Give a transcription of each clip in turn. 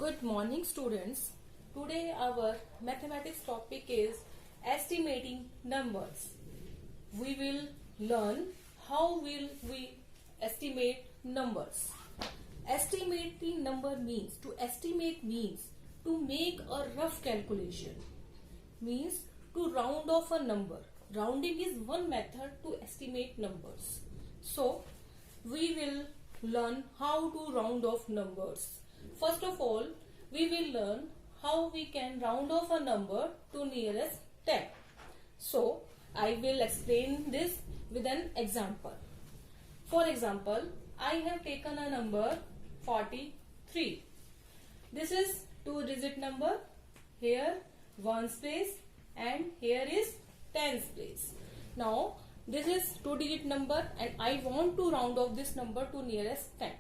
Good morning, students. Today our mathematics topic is estimating numbers. We will learn how will we estimate numbers. Estimating number means to estimate means to make a rough calculation, means to round off a number. Rounding is one method to estimate numbers. So we will learn how to round off numbers. First of all, we will learn how we can round off a number to nearest 10. So, I will explain this with an example. For example, I have taken a number 43. This is two-digit number. Here ones place and here is tens place. Now, this is two-digit number and I want to round off this number to nearest 10.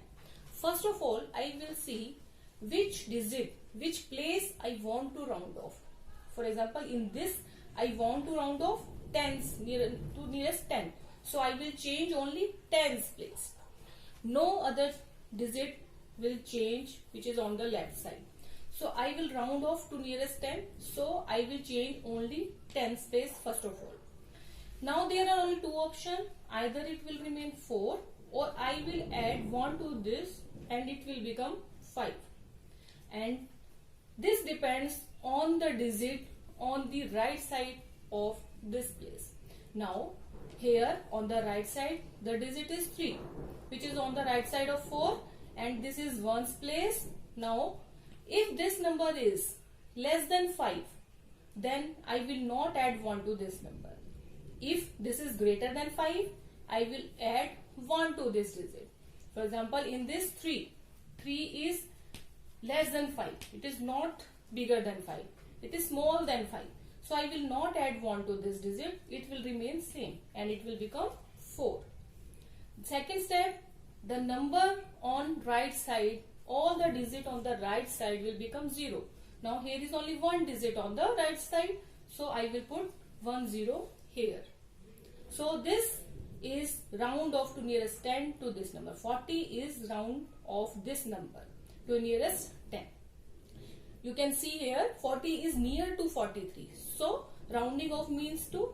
First of all, I will see which digit, which place I want to round off. For example, in this I want to round off tens to nearest 10. So I will change only tens place. No other digit will change which is on the left side. So I will round off to nearest 10. So I will change only tens place first of all. Now there are only two options. Either it will remain 4 or I will add 1 to this and it will become 5. And this depends on the digit on the right side of this place. Now here on the right side the digit is 3 which is on the right side of 4 and this is ones place. Now if this number is less than 5 then I will not add 1 to this number. If this is greater than 5 I will add 1 to this digit. For example, in this 3 is less than 5. It is not bigger than 5. It is small than 5. So I will not add 1 to this digit. It will remain same and it will become 4. Second step, the number on right side, all the digit on the right side will become 0. Now here is only one digit on the right side. So I will put 1 0 here. So this is round off to nearest 10 to this number. 40 is round off this number to nearest 10. You can see here 40 is near to 43. So rounding off means to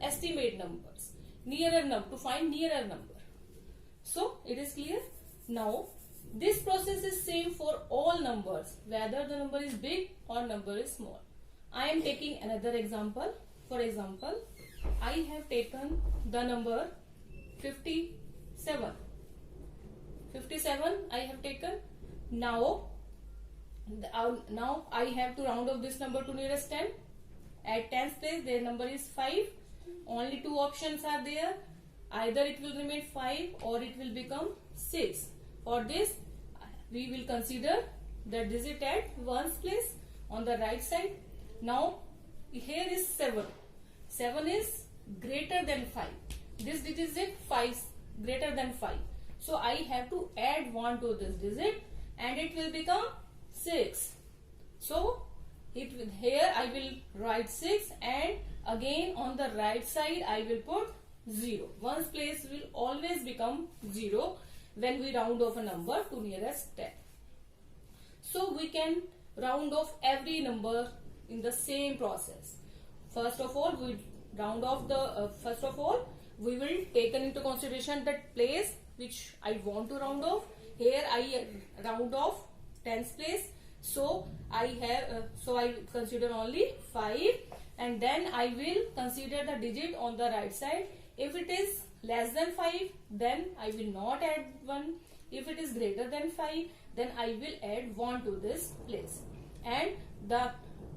estimate numbers, nearer number, to find nearer number. So it is clear. Now this process is same for all numbers, whether the number is big or number is small. I am taking another example. For example, I have taken the number 57. 57 I have taken. Now I have to round off this number to nearest 10. At 10th place their number is 5. Only two options are there. Either it will remain 5 or it will become 6. For this we will consider the digit at ones place on the right side. Now here is 7. 7 is greater than 5. This digit is 5 greater than 5. So I have to add 1 to this digit and it will become 6. So here I will write 6 and again on the right side I will put 0. Ones place will always become 0 when we round off a number to nearest 10. So we can round off every number in the same process. First of all, we round off the we will take into consideration that place which I want to round off. Here I round off tens place. So I consider only 5 and then I will consider the digit on the right side. If it is less than 5 then I will not add 1. If it is greater than 5 then I will add 1 to this place and the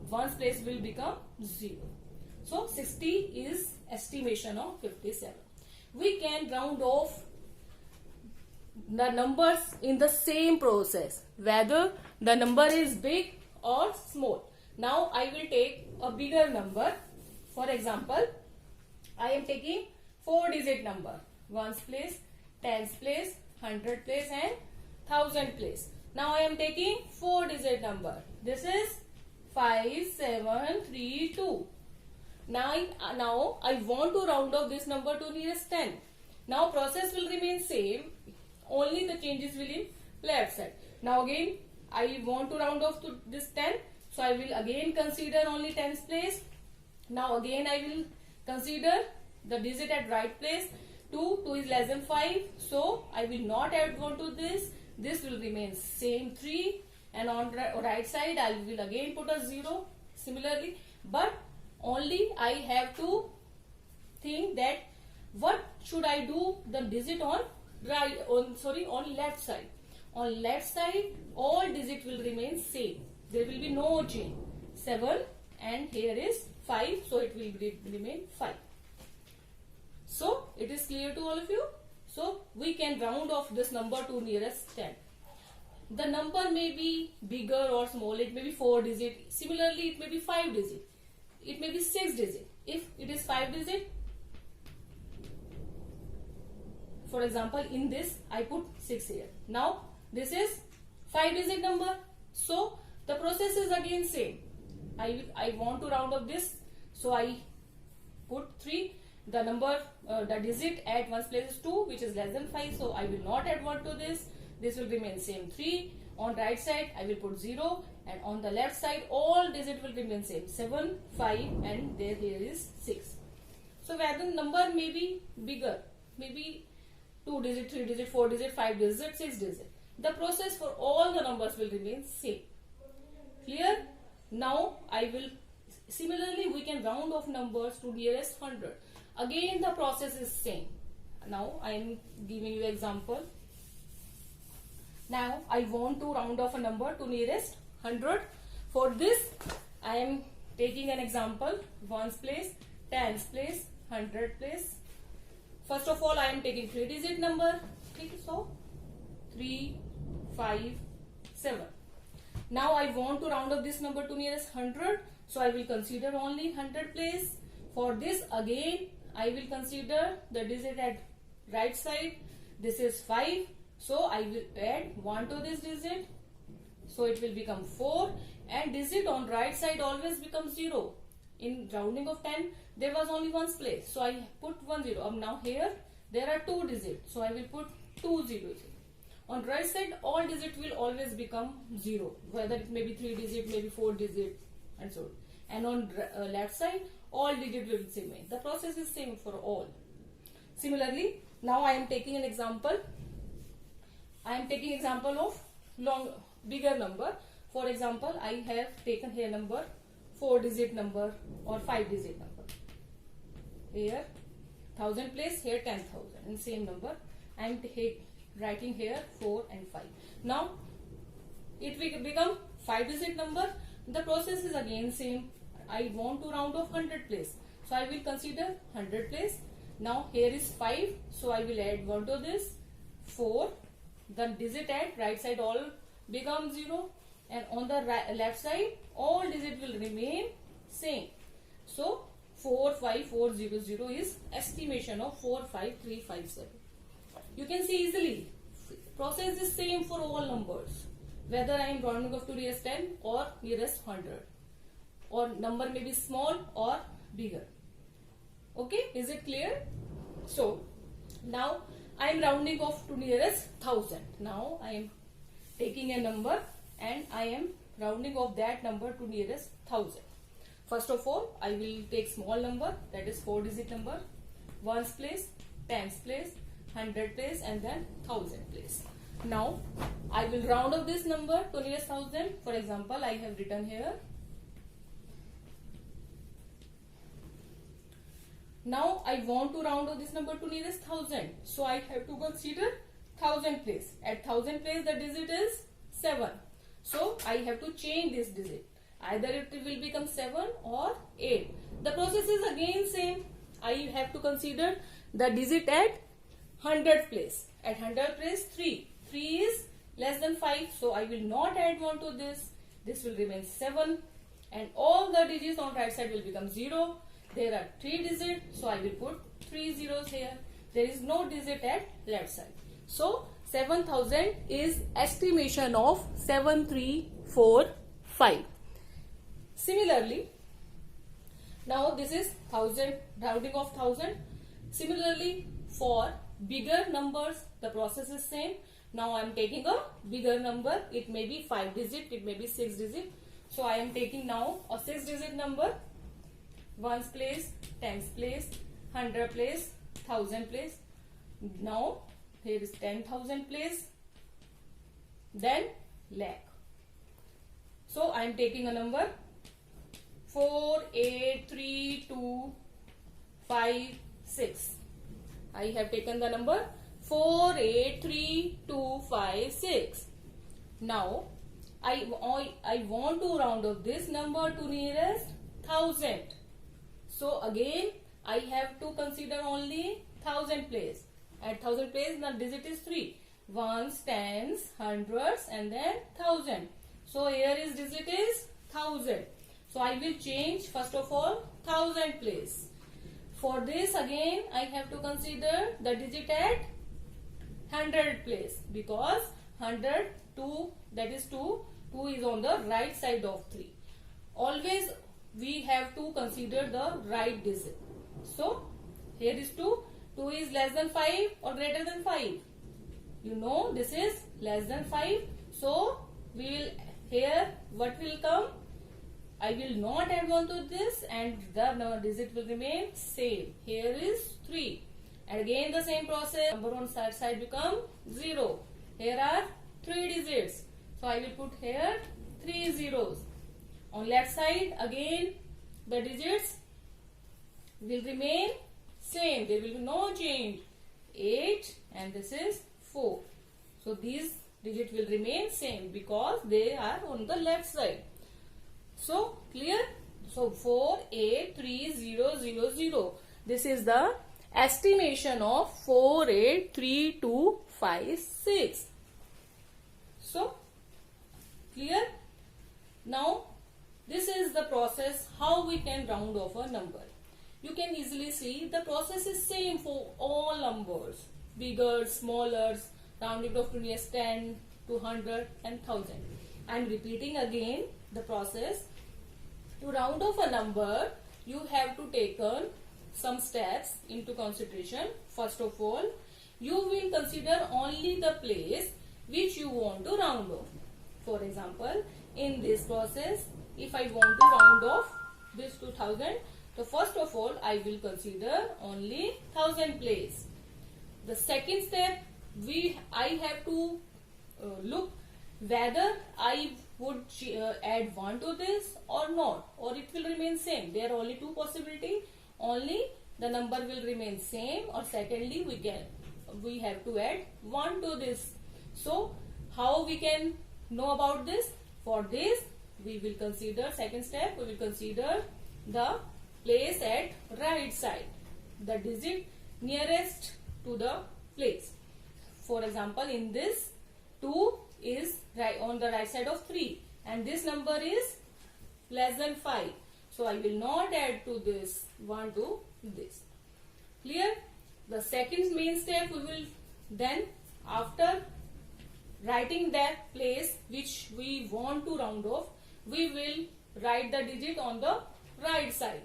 ones place will become 0. So 60 is estimation of 57. We can round off the numbers in the same process, whether the number is big or small. Now I will take a bigger number. For example, I am taking 4-digit number. Ones place, tens place, 100 place and 1000 place. Now I am taking 4-digit number. This is 5732. Now I want to round off this number to nearest 10. Now process will remain same. Only the changes will in left side. Now again I want to round off to this 10. So I will again consider only tens place. Now again I will consider the digit at right place. 2 is less than 5. So I will not add 1 to this. This will remain same 3. And on right side I will again put a 0 similarly. But only I have to think that what should I do the digit on left side. On left side all digit will remain same. There will be no change. 7 and here is 5, so it will remain 5. So it is clear to all of you. So we can round off this number to nearest 10. The number may be bigger or small. It may be 4 digit. Similarly, it may be 5 digit. It may be 6 digit. If it is 5 digit, for example, in this I put 6 here. Now this is 5 digit number. So the process is again same. I want to round up this, so I put 3. The number, the digit at one's place is 2, which is less than 5. So I will not add 1 to this. This will remain same 3. On right side I will put 0, and on the left side all digit will remain same 7, 5, and here is 6. So where the number may be bigger, maybe 2 digit, 3 digit, 4 digit, 5 digit, 6 digit. The process for all the numbers will remain same. Clear? Now I will similarly we can round off numbers to nearest 100. Again the process is same. Now I am giving you example. Now I want to round off a number to nearest 100. For this I am taking an example: ones place, tens place, 100 place. First of all I am taking 3 digit number. So 3, 5, 7. Now I want to round up this number to nearest 100. So I will consider only 100 place. For this again I will consider the digit at right side. This is 5. So I will add 1 to this digit. So it will become 4. And digit on right side always becomes 0. In rounding of 10 there was only ones place. So I put 1 0. Now here there are 2 digits. So I will put 2 zeros. On right side all digit will always become 0. Whether it may be 3 digit, maybe 4 digit, and so on. And on left side all digit will be same. The process is same for all. Similarly, now I am taking an example. I am taking example of bigger number. For example, I have taken here number 4 digit number or 5 digit number. Here 1000 place, here 10,000, and same number I am writing here 4 and 5. Now it will become 5 digit number. The process is again same. I want to round off 100 place, so I will consider 100 place. Now here is 5, so I will add 1 to this. 4, the digit at right side all become 0, and on the left side all digit will remain same. So 45400 is estimation of 45357. You can see easily process is same for all numbers, whether I am rounding off to nearest 10 or nearest 100, or number may be small or bigger. Okay, is it clear? So now I am rounding off to nearest 1000. Now I am taking a number and I am rounding off that number to nearest 1000. First of all I will take small number, that is 4 digit number, ones place, tens place, 100 place, and then 1000 place. Now I will round up this number to nearest 1000. For example, I have written here. Now I want to round up this number to nearest 1000. So I have to consider 1000 place. At 1000 place the digit is 7. So I have to change this digit. Either it will become 7 or 8. The process is again same. I have to consider the digit at 100 place. At 100 place 3. 3 is less than 5. So I will not add 1 to this. This will remain 7. And all the digits on right side will become 0. There are 3 digits. So I will put 3 zeros here. There is no digit at left side. So 7000 is estimation of 7345. Similarly, now this is 1000, rounding of 1000. Similarly, for bigger numbers the process is same. Now I am taking a bigger number. It may be 5 digit, it may be 6 digit. So I am taking now a 6 digit number. Ones place, tens place, 100 place, 1000 place. Now here is 10,000 place. Then lakh. So I am taking a number 483,256. I have taken the number 483,256. Now I want to round off this number to nearest 1000. So again I have to consider only 1000 place. At 1000 place the digit is 3. Ones, tens, hundreds and then 1000. So here is digit is 1000. So I will change first of all 1000 place. For this again I have to consider the digit at 100 place, because 100, 2, that is 2. 2 is on the right side of 3. Always we have to consider the right digit. So here is 2. 2 is less than 5 or greater than 5. You know this is less than 5. So we will, here what will come? I will not add 1 to this and the digit will remain same. Here is 3. And again the same process. Number on side become 0. Here are 3 digits. So I will put here 3 zeros. On left side again the digits will remain same. There will be no change. 8 and this is 4. So these digits will remain same because they are on the left side. So clear? So 483,000. This is the estimation of 483,256. So clear? Now this is the process how we can round off a number. You can easily see the process is same for all numbers. Bigger, smaller, rounding off to nearest 10, 200 and 1000. I am repeating again the process. To round off a number, you have to take some steps into consideration. First of all, you will consider only the place which you want to round off. For example, in this process, if I want to round off this to 1000, so first of all, I will consider only 1000 place. The second step, I have to look whether I would add 1 to this or not, or it will remain same. There are only two possibilities. Only the number will remain same, or secondly we have to add 1 to this. So how we can know about this? For this we will consider, second step, we will consider the place at right side, the digit nearest to the place. For example, in this 2 is on the right side of 3 and this number is less than 5. So I will not add to this 1 to this. Clear? The second main step, we will then, after writing that place which we want to round off, we will write the digit on the right side.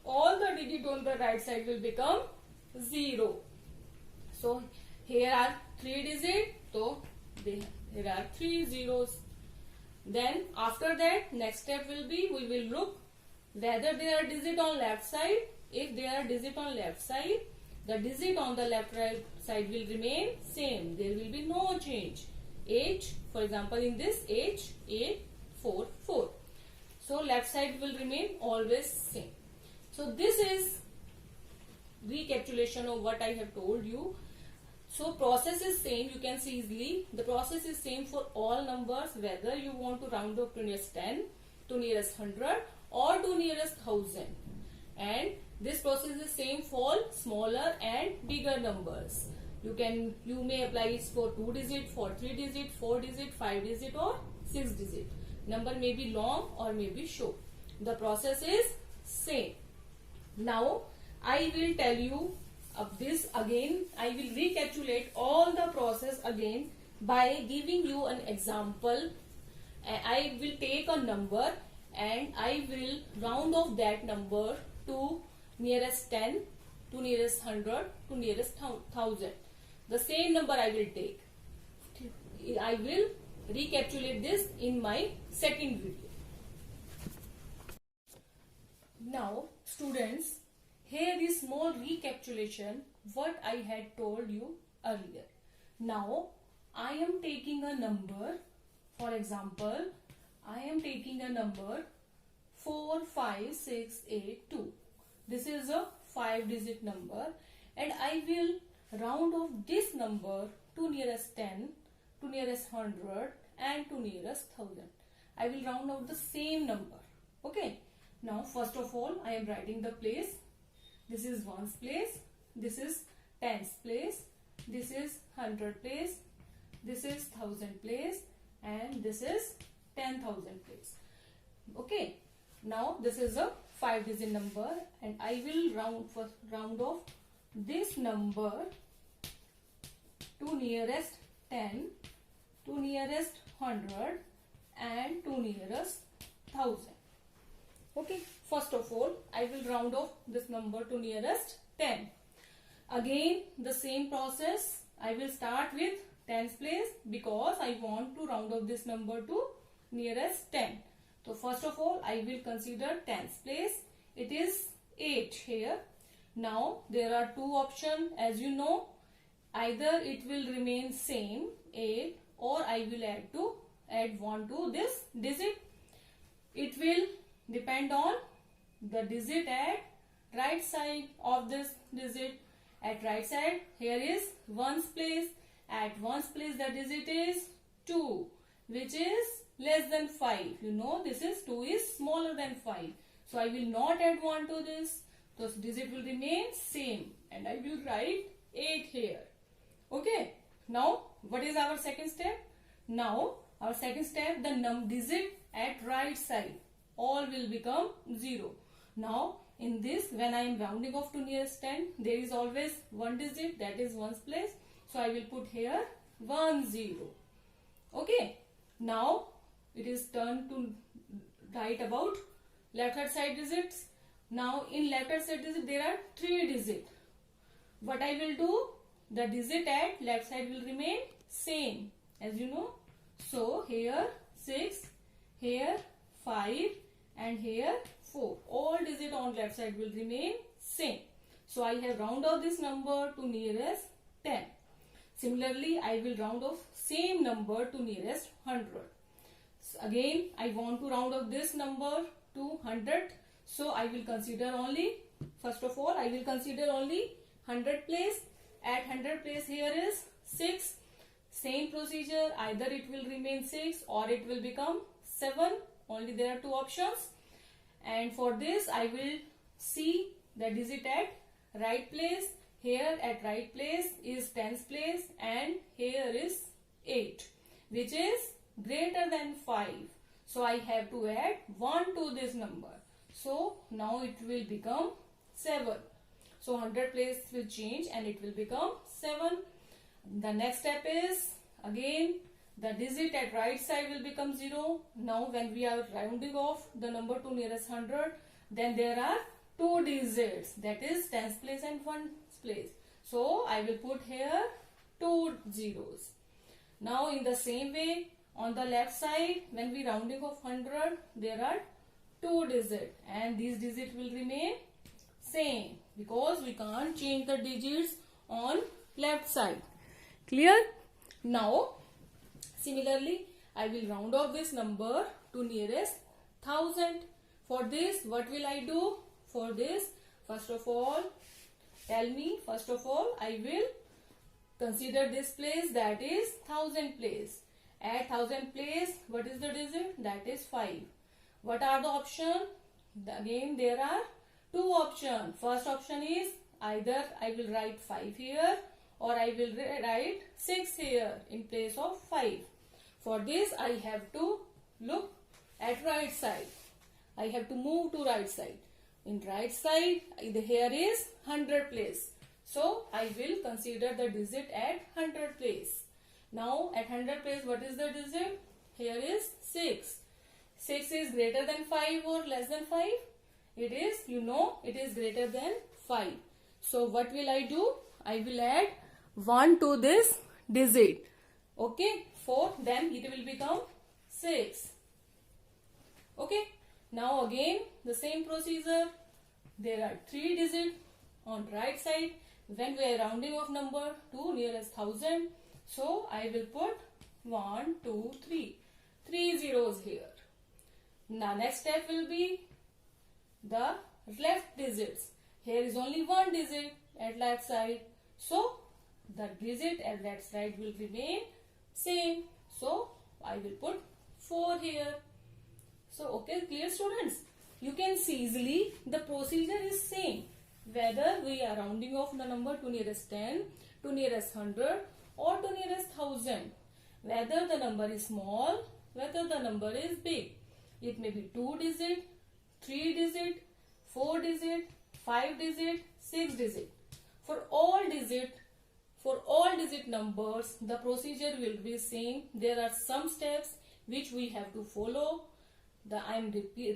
All the digits on the right side will become 0. So here are 3 digits. So there are 3 zeros. Then after that, next step will be, we will look whether there are digits on left side. If there are digits on left side, the digit on the left right side will remain same. There will be no change. 8, for example, in this 8, 8, 4, 4. So left side will remain always same. So this is recapitulation of what I have told you. So process is same, you can see easily. The process is same for all numbers, whether you want to round up to nearest 10, to nearest 100 or to nearest 1000. And this process is same for smaller and bigger numbers. You may apply it for 2 digit, for 3 digit, 4 digit, 5 digit or 6 digit. Number may be long or may be short. The process is same. Now I will tell you of this again. I will recapitulate all the process again by giving you an example. I will take a number and I will round off that number to nearest 10, to nearest 100, to nearest 1000. The same number I will take. I will recapitulate this in my second video. Now students, here is small recapitulation what I had told you earlier. Now I am taking a number, for example, I am taking a number 45682. This is a 5-digit number and I will round off this number to nearest 10, to nearest 100 and to nearest 1000. I will round out the same number. Okay. Now first of all I am writing the place. This is ones place, this is tens place, this is 100 place, this is 1000 place and this is 10,000 place. Okay. Now this is a 5-digit number and I will round off this number to nearest 10, to nearest 100 and to nearest 1000. Okay, first of all I will round off this number to nearest 10. Again the same process, I will start with tens place because I want to round off this number to nearest 10. So first of all I will consider tens place. It is 8 here. Now there are two options, as you know. Either it will remain same 8 or I will add 1 to this digit. It will depend on the digit at right side of this digit. At right side here is ones place. At ones place the digit is 2, which is less than 5. You know this is 2 is smaller than 5. So I will not add 1 to this. So digit will remain same and I will write 8 here. Okay. Now what is our second step? Now our second step, the digit at right side all will become 0. Now in this, when I am rounding off to nearest 10, there is always one digit, that is ones place. So I will put here 1 0. Okay. Now it is turn to write about left hand side digits. Now in left hand side digit there are 3 digits. What I will do, the digit at left side will remain same, as you know. So here 6, here 5 and here 4. All digits on left side will remain same. So I have round off this number to nearest 10. Similarly, I will round off same number to nearest 100. So again, I want to round off this number to 100. So I will consider only, first of all, I will consider only 100 place. At 100 place here is 6. Same procedure, either it will remain 6 or it will become 7. Only there are two options. And for this I will see the digit at right place. Here at right place is tens place and here is 8, which is greater than 5. So I have to add 1 to this number. So now it will become 7. So 100 place will change and it will become 7. The next step is again the digit at right side will become 0. Now when we are rounding off the number to nearest 100, then there are 2 digits, that is tens place and ones place. So I will put here 2 zeros. Now in the same way on the left side, when we rounding off 100, there are 2 digits and these digits will remain same because we can't change the digits on left side. Clear? Now similarly I will round off this number to nearest 1000. For this what will I do? For this, first of all, tell me, first of all I will consider this place, that is 1000 place. At 1000 place, what is the digit? That is 5. What are the options? Again there are 2 options. First option is either I will write 5 here or I will write 6 here in place of 5. For this I have to look at right side. I have to move to right side. In right side here is 100 place. So I will consider the digit at 100 place. Now at 100 place what is the digit? Here is 6. 6 is greater than 5 or less than 5? It is, you know, it is greater than 5. So what will I do? I will add 1 to this digit. Okay, 4, then it will become 6. Okay. Now again the same procedure. There are 3 digits on right side when we are rounding off number to nearest 1000. So I will put 1, 2, 3. 3 zeros here. Now next step will be the left digits. Here is only 1 digit at left side. So the digit at left side will remain same. So I will put 4 here. So okay, clear students? You can see easily the procedure is same. Whether we are rounding off the number to nearest 10, to nearest 100 or to nearest 1000. Whether the number is small, whether the number is big. It may be 2 digit, 3 digit, 4 digit, 5 digit, 6 digit. For all digit numbers, the procedure will be same. There are some steps which we have to follow. I am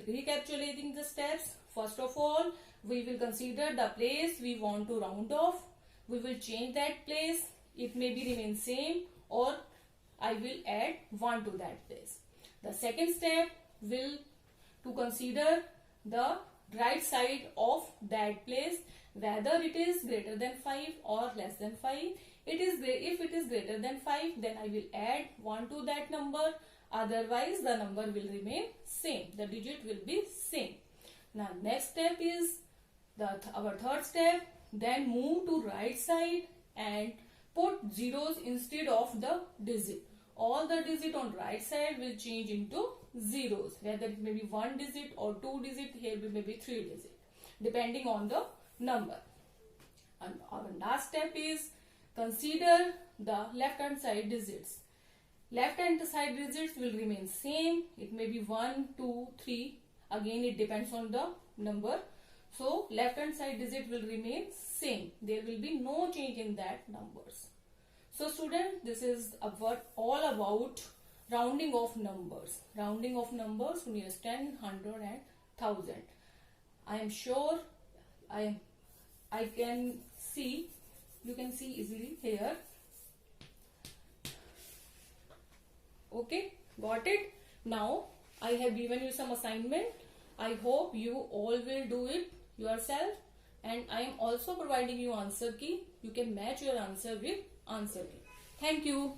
recapitulating the steps. First of all, we will consider the place we want to round off. We will change that place. It may be remain same, or I will add 1 to that place. The second step will to consider the right side of that place, whether it is greater than 5 or less than 5. If it is greater than 5, then I will add 1 to that number. Otherwise, the number will remain same. The digit will be same. Now, next step is our third step. Then move to right side and put zeros instead of the digit. All the digit on right side will change into zeros. Whether it may be 1 digit or 2 digit, here may be 3 digit, depending on the number. And our last step is consider the left hand side digits. Left hand side digits will remain same. It may be 1, 2, 3. Again, it depends on the number. So, left hand side digit will remain same. There will be no change in that numbers. So, students, this is all about rounding off numbers. Rounding off numbers to nearest 10, 100 and 1000. I am sure I can see, you can see easily here. Okay, got it? Now, I have given you some assignment. I hope you all will do it yourself. And I am also providing you answer key. You can match your answer with answer key. Thank you.